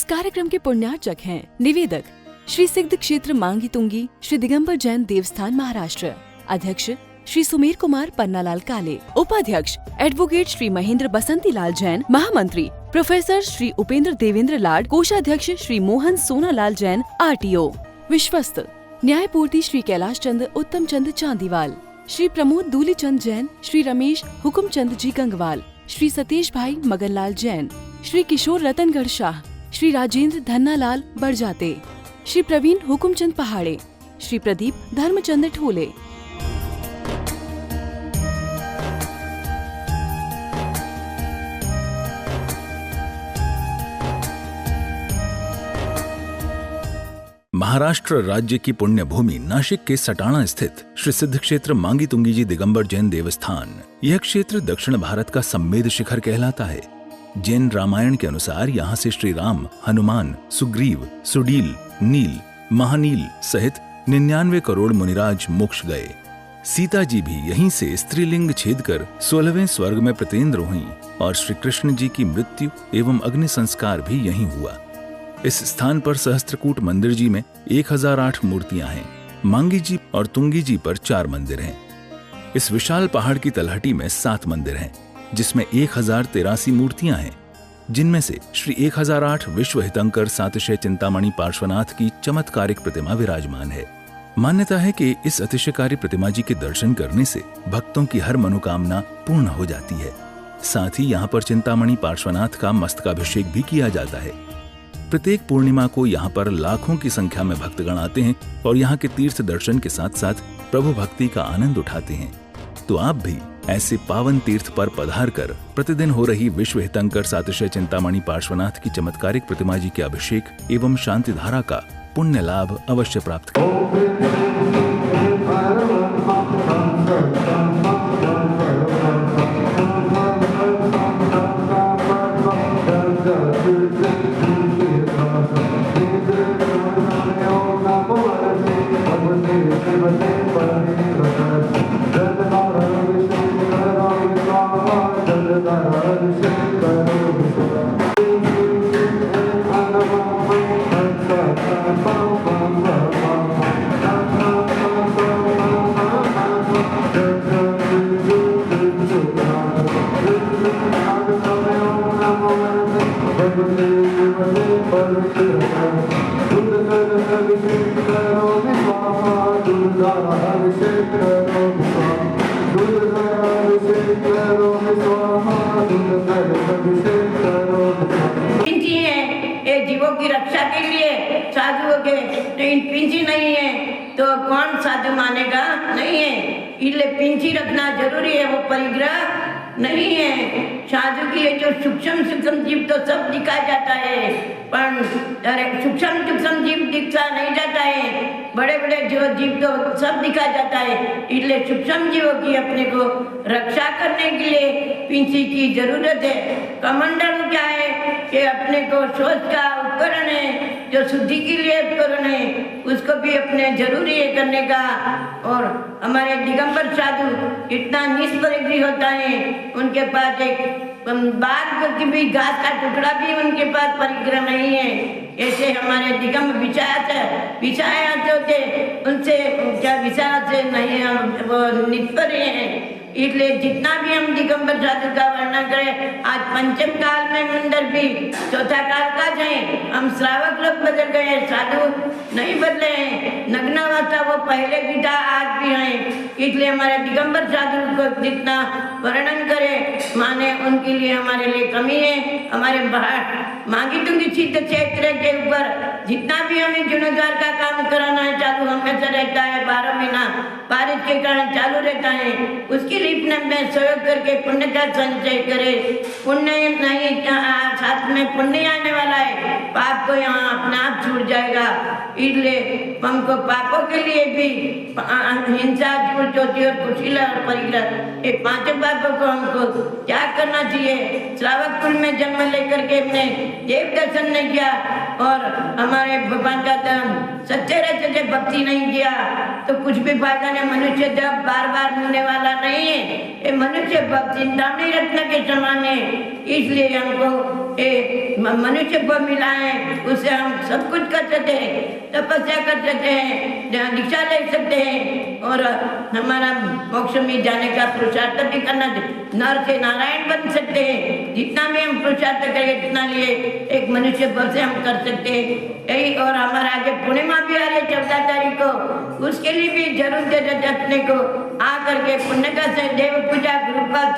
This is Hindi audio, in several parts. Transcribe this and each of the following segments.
कार्यक्रम के पुण्यार्चक हैं निवेदक श्री सिद्ध क्षेत्र मांगी तुंगी श्री दिगंबर जैन देवस्थान महाराष्ट्र, अध्यक्ष श्री सुमेर कुमार पन्नालाल काले, उपाध्यक्ष एडवोकेट श्री महेंद्र बसंती लाल जैन, महामंत्री प्रोफेसर श्री उपेंद्र देवेंद्र लाड, कोषाध्यक्ष श्री मोहन सोनालाल जैन RTO, विश्वस्त न्यायपूर्ति श्री कैलाश चंद उत्तम चंद चांदीवाल, श्री प्रमोद दूली चंद जैन, श्री रमेश हुकुम चंद जी गंगवाल, श्री सतीश भाई मगनलाल जैन, श्री किशोर रतनगढ़ शाह, श्री राजेंद्र धन्नालाल बड़जाते, श्री प्रवीण हुकुमचंद पहाड़े, श्री प्रदीप धर्मचंद ठोले। महाराष्ट्र राज्य की पुण्य भूमि नाशिक के सटाणा स्थित श्री सिद्ध क्षेत्र मांगी तुंगी जी दिगंबर जैन देवस्थान, यह क्षेत्र दक्षिण भारत का सम्मेद शिखर कहलाता है। जैन रामायण के अनुसार यहाँ से श्री राम, हनुमान, सुग्रीव, सुडील, नील, महानील सहित 99 करोड़ मुनिराज मोक्ष गए। सीता जी भी यहीं से स्त्रीलिंग छेद कर 16वें स्वर्ग में प्रतिन्द्र हुईं और श्री कृष्ण जी की मृत्यु एवं अग्नि संस्कार भी यहीं हुआ। इस स्थान पर सहस्त्रकूट मंदिर जी में 1008 मूर्तियां हैं। मांगी जी और तुंगी जी पर 4 मंदिर हैं। इस विशाल पहाड़ की तलहटी में 7 मंदिर हैं, जिसमें 1083 मूर्तियां हैं, जिनमें से श्री 1008 विश्व हितंकर सातिशय चिंतामणि पार्श्वनाथ की चमत्कारिक प्रतिमा विराजमान है। मान्यता है कि इस अतिशयकारी प्रतिमा जी के दर्शन करने से भक्तों की हर मनोकामना पूर्ण हो जाती है। साथ ही यहाँ पर चिंतामणि पार्श्वनाथ का मस्तकाभिषेक भी किया जाता है। प्रत्येक पूर्णिमा को यहाँ पर लाखों की संख्या में भक्तगण आते हैं और यहाँ के तीर्थ दर्शन के साथ साथ प्रभु भक्ति का आनंद उठाते हैं। तो आप भी ऐसे पावन तीर्थ पर पधार कर प्रतिदिन हो रही विश्व हितंकर सातिशय चिंतामणि पार्श्वनाथ की चमत्कारिक प्रतिमा जी के अभिषेक एवं शांति धारा का पुण्य लाभ अवश्य प्राप्त करें। जीवों की रक्षा के लिए साधुओं के पिंची नहीं है तो कौन साधु मानेगा? नहीं है, इसलिए पिंची रखना जरूरी है। वो परिग्रह नहीं है। साधु के लिए जो सूक्ष्म जीव तो सब दिखा जाता है, पर सूक्ष्म जीव दिखा नहीं जाता है। बड़े बड़े जो जीव तो सब दिखा जाता है। इसलिए सूक्ष्म जीवों की अपने को रक्षा करने के लिए पिंची की जरूरत है। कमंडल क्या है कि अपने को सोच का उपकरण है, जो शुद्धि के लिए उपकरण है, उसको भी अपने जरूरी है करने का। और हमारे दिगंबर साधु इतना निष्परिग्रही होता है, उनके पास एक बाग की भी घास का टुकड़ा भी उनके पास परिग्रह नहीं है। ऐसे हमारे दिगंबर विचार होते उनसे क्या विचार से नहीं, वो निष्परि हैं। इसलिए जितना भी हम दिगंबर साधु का वर्णन करें, आज पंचम काल में मंदिर भी चौथा काल का जाए, हम श्रावक लोग बदल गए, साधु नहीं बदले हैं। नग्नावस्था वो पहले भी था, आज भी हैं। इसलिए हमारे दिगंबर साधु को जितना वर्णन करे माने, उनके लिए हमारे लिए कमी है। हमारे मांगी तुंगी सिद्ध क्षेत्र के ऊपर जितना भी हमें जीर्णोद्धार का काम कराना है, चालू हमेशा रहता है। 12 महीना बारिश के कारण चालू रहता है। उसके लिए में सहयोग करके पुण्य का संचय करे। पुण्य नहीं, साथ में पुण्य आने वाला है, पाप को यहाँ अपने आप छूट जाएगा। इसलिए हमको पापों के लिए भी हिंसा, झूठ, चोरी और कुशीला और परिग्रह, ये 5 पापों को हमको त्याग करना चाहिए। श्रावक कुल में जन्म लेकर के हमने देव दर्शन नहीं किया और हमारे भगवान का सच्चे रहते भक्ति नहीं किया तो कुछ भी फायदा नहीं। मनुष्य जब बार बार मिलने वाला नहीं है, ये मनुष्य चिंतामणि रत्न के समान है। इसलिए हमको मनुष्य को मिला है उससे हम सब कुछ कर सकते हैं, तपस्या कर सकते हैं, दीक्षा ले सकते हैं और हमारा मोक्ष में जाने का पुरुषार्थ भी करना चाहिए। नर से नारायण बन सकते हैं, जितना भी हम पुरुषार्थ करेंगे जितना लिए एक मनुष्य पद से हम कर सकते हैं यही। और हमारा आगे पूर्णिमा भी आ रही है 14 तारीख को, उसके लिए भी जरूर दे देते अपने को आकर के पुण्य का से देव पूजा गुरुपाल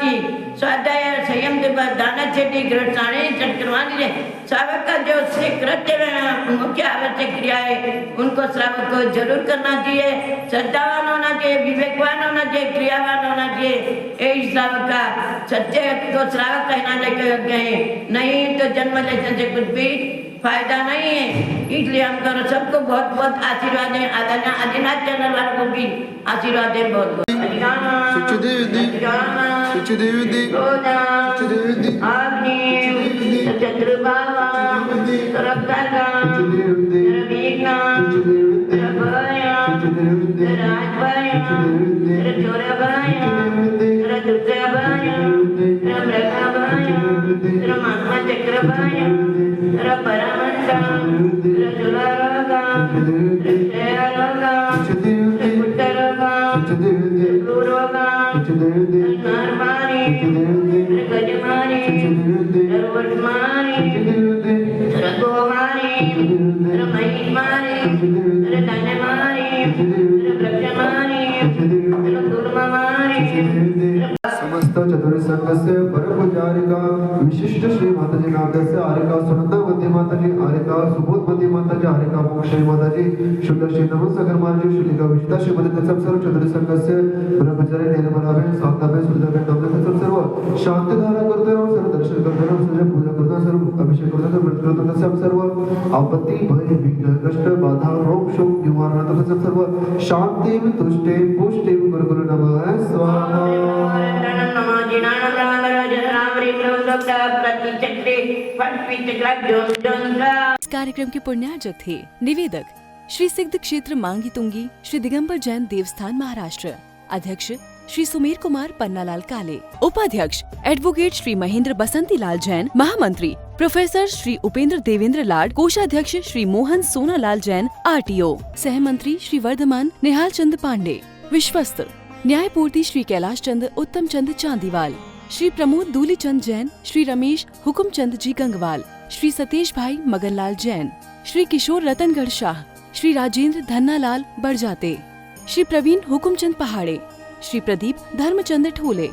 स्वाध्याय संयम दाना चेटी ग्रह चट करवा दीजिए। श्रावक का जो कृत्य मुख्य आवश्यक क्रिया है उनको श्रावक को जरूर करना चाहिए, श्रद्धावान होना चाहिए, विवेकवान होना चाहिए, क्रियावान होना चाहिए। यही श्रावक का सच्चे को श्रावक कहना लेके योग्य है, नहीं तो जन्म लेने से कुछ भी फायदा नहीं है। इसलिए हम करो सबको बहुत बहुत आशीर्वाद है, आदिनाथ चैनल वालों को भी आशीर्वाद है बहुत बहुत। समस्त चतुर्थ संघस्य परपूजारिका विशिष्ट श्री माताजी नागस्य आरिका सुनंदा वंदे माताजी आरिका सुबोध वंदे माताजी आरिका मोक्षय माताजी शुद्ध श्री नमस्कार माताजी शुद्धिका विशिष्ट श्री माताजी सब सर्व चतुर्थ संघस्य ब्रह्मचारी निर्मलावे सातावे सुधावे नवले सब सर्व शांति धारा करते रहो, सर्व दर्शन करते रहो, सर्व पूजा करते रहो, सर्व अभिषेक करते रहो, व्रत करते रहो, सब सर्व आपत्ति भय विघ्न कष्ट बाधा रोग शोक निवारण करते सब सर्व शांति तुष्टि पुष्टि गुरु नमः स्वाहा। इस कार्यक्रम के पुण्यार्जक थे निवेदक श्री सिद्ध क्षेत्र मांगी तुंगी श्री दिगंबर जैन देवस्थान महाराष्ट्र, अध्यक्ष श्री सुमेर कुमार पन्नालाल काले, उपाध्यक्ष एडवोकेट श्री महेंद्र बसंती लाल जैन, महामंत्री प्रोफेसर श्री उपेंद्र देवेंद्र लाड, कोषाध्यक्ष श्री मोहन सोनालाल जैन RTO, सहमंत्री श्री वर्धमान निहाल चंद पांडे, विश्वस्त न्यायपूर्ति श्री कैलाश चंद उत्तम चंद चांदीवाल, श्री प्रमोद दूली चंद जैन, श्री रमेश हुकुम चंद जी गंगवाल, श्री सतीश भाई मगनलाल जैन, श्री किशोर रतनगढ़ शाह, श्री राजेंद्र धन्नालाल बड़जाते, श्री प्रवीण हुकुमचंद पहाड़े, श्री प्रदीप धर्मचंद ठोले।